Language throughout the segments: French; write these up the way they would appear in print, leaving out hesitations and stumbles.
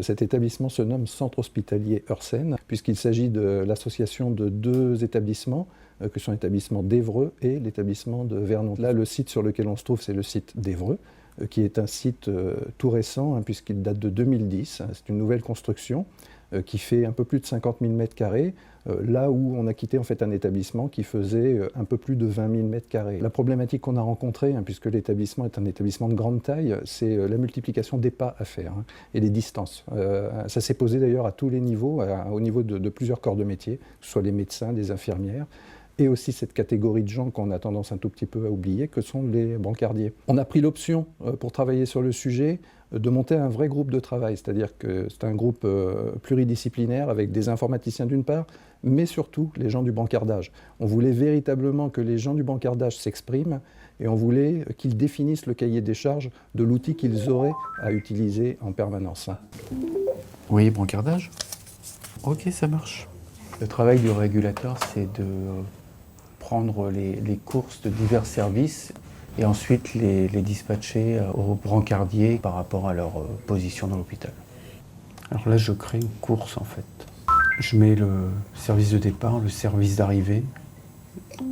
Cet établissement se nomme Centre hospitalier Heursen, puisqu'il s'agit de l'association de deux établissements, que sont l'établissement d'Évreux et l'établissement de Vernon. Là, le site sur lequel on se trouve, c'est le site d'Évreux, qui est un site tout récent, puisqu'il date de 2010. C'est une nouvelle construction qui fait un peu plus de 50 000 m², là où on a quitté en fait un établissement qui faisait un peu plus de 20 000 m². La problématique qu'on a rencontrée, puisque l'établissement est un établissement de grande taille, c'est la multiplication des pas à faire et les distances. Ça s'est posé d'ailleurs à tous les niveaux, au niveau de plusieurs corps de métier, que ce soit les médecins, les infirmières, et aussi cette catégorie de gens qu'on a tendance un tout petit peu à oublier, que sont les brancardiers. On a pris l'option, pour travailler sur le sujet, de monter un vrai groupe de travail, c'est-à-dire que c'est un groupe pluridisciplinaire avec des informaticiens d'une part, mais surtout les gens du brancardage. On voulait véritablement que les gens du brancardage s'expriment et on voulait qu'ils définissent le cahier des charges de l'outil qu'ils auraient à utiliser en permanence. Oui, brancardage. Ok, ça marche. Le travail du régulateur, c'est de prendre les courses de divers services et ensuite les dispatcher aux brancardiers par rapport à leur position dans l'hôpital. Alors là, je crée une course en fait. Je mets le service de départ, le service d'arrivée,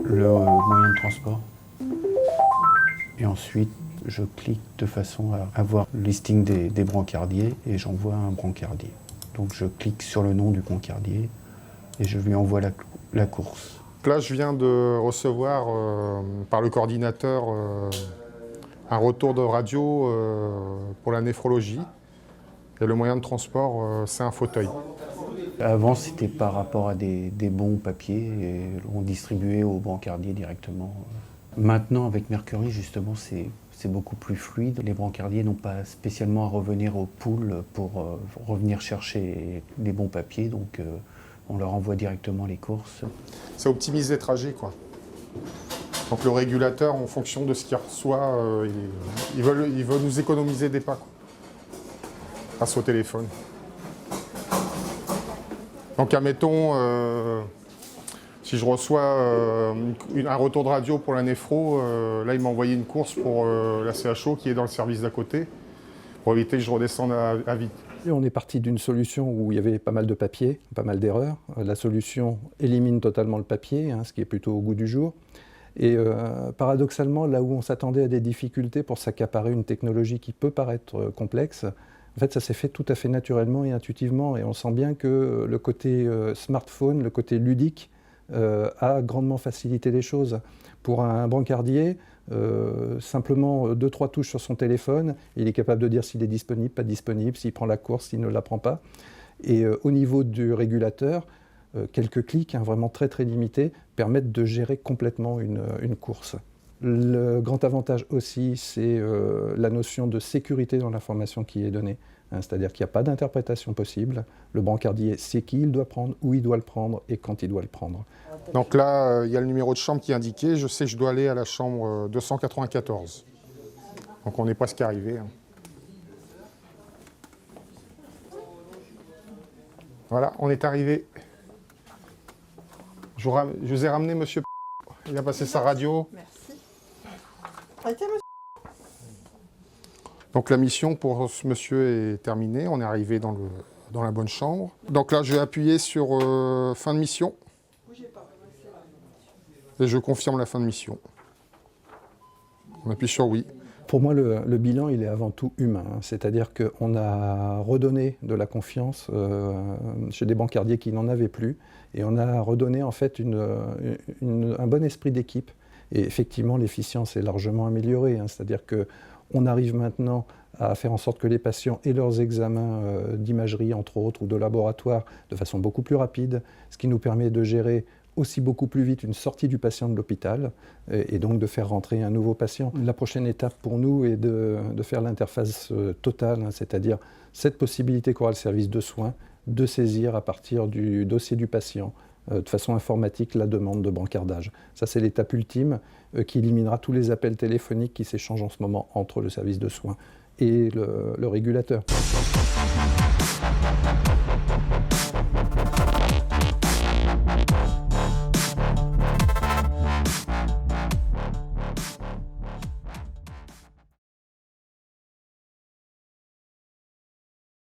le moyen de transport. Et ensuite, je clique de façon à avoir le listing des brancardiers et j'envoie un brancardier. Donc je clique sur le nom du brancardier et je lui envoie la course. Là, je viens de recevoir par le coordinateur un retour de radio pour la néphrologie. Et le moyen de transport, c'est un fauteuil. Avant, c'était par rapport à des bons papiers et on distribuait aux brancardiers directement. Maintenant, avec Mercury, justement, c'est beaucoup plus fluide. Les brancardiers n'ont pas spécialement à revenir au pool pour revenir chercher les bons papiers. Donc, on leur envoie directement les courses. Ça optimise les trajets, quoi. Donc le régulateur, en fonction de ce qu'il reçoit, il veut nous économiser des pas, quoi, grâce au téléphone. Donc admettons, si je reçois un retour de radio pour la néphro, là il m'a envoyé une course pour la CHO qui est dans le service d'à côté, pour éviter que je redescende à vide. On est parti d'une solution où il y avait pas mal de papier, pas mal d'erreurs. La solution élimine totalement le papier, ce qui est plutôt au goût du jour. Et paradoxalement, là où on s'attendait à des difficultés pour s'accaparer une technologie qui peut paraître complexe, en fait, ça s'est fait tout à fait naturellement et intuitivement. Et on sent bien que le côté smartphone, le côté ludique, a grandement facilité les choses. Pour un brancardier, simplement 2-3 touches sur son téléphone, il est capable de dire s'il est disponible, pas disponible, s'il prend la course, s'il ne la prend pas. Et au niveau du régulateur, quelques clics, vraiment très très limités, permettent de gérer complètement une course. Le grand avantage aussi, c'est la notion de sécurité dans l'information qui est donnée. C'est-à-dire qu'il n'y a pas d'interprétation possible. Le brancardier sait qui il doit prendre, où il doit le prendre et quand il doit le prendre. Donc là, il y a le numéro de chambre qui est indiqué. Je sais que je dois aller à la chambre 294. Donc on est presque arrivé. Voilà, on est arrivé. Je vous ai ramené monsieur. Il a passé sa radio. Merci. Arrêtez, monsieur. Donc la mission pour ce monsieur est terminée. On est arrivé dans la bonne chambre. Donc là, je vais appuyer sur fin de mission. Et je confirme la fin de mission. On appuie sur oui. Pour moi, le bilan, il est avant tout humain. C'est-à-dire qu'on a redonné de la confiance chez des brancardiers qui n'en avaient plus. Et on a redonné en fait un bon esprit d'équipe. Et effectivement, l'efficience est largement améliorée. C'est-à-dire qu'on arrive maintenant à faire en sorte que les patients aient leurs examens d'imagerie, entre autres, ou de laboratoire, de façon beaucoup plus rapide, ce qui nous permet de gérer aussi beaucoup plus vite une sortie du patient de l'hôpital et donc de faire rentrer un nouveau patient. La prochaine étape pour nous est de faire l'interface totale, c'est-à-dire cette possibilité qu'aura le service de soins de saisir à partir du dossier du patient de façon informatique la demande de brancardage. Ça, c'est l'étape ultime qui éliminera tous les appels téléphoniques qui s'échangent en ce moment entre le service de soins et le régulateur.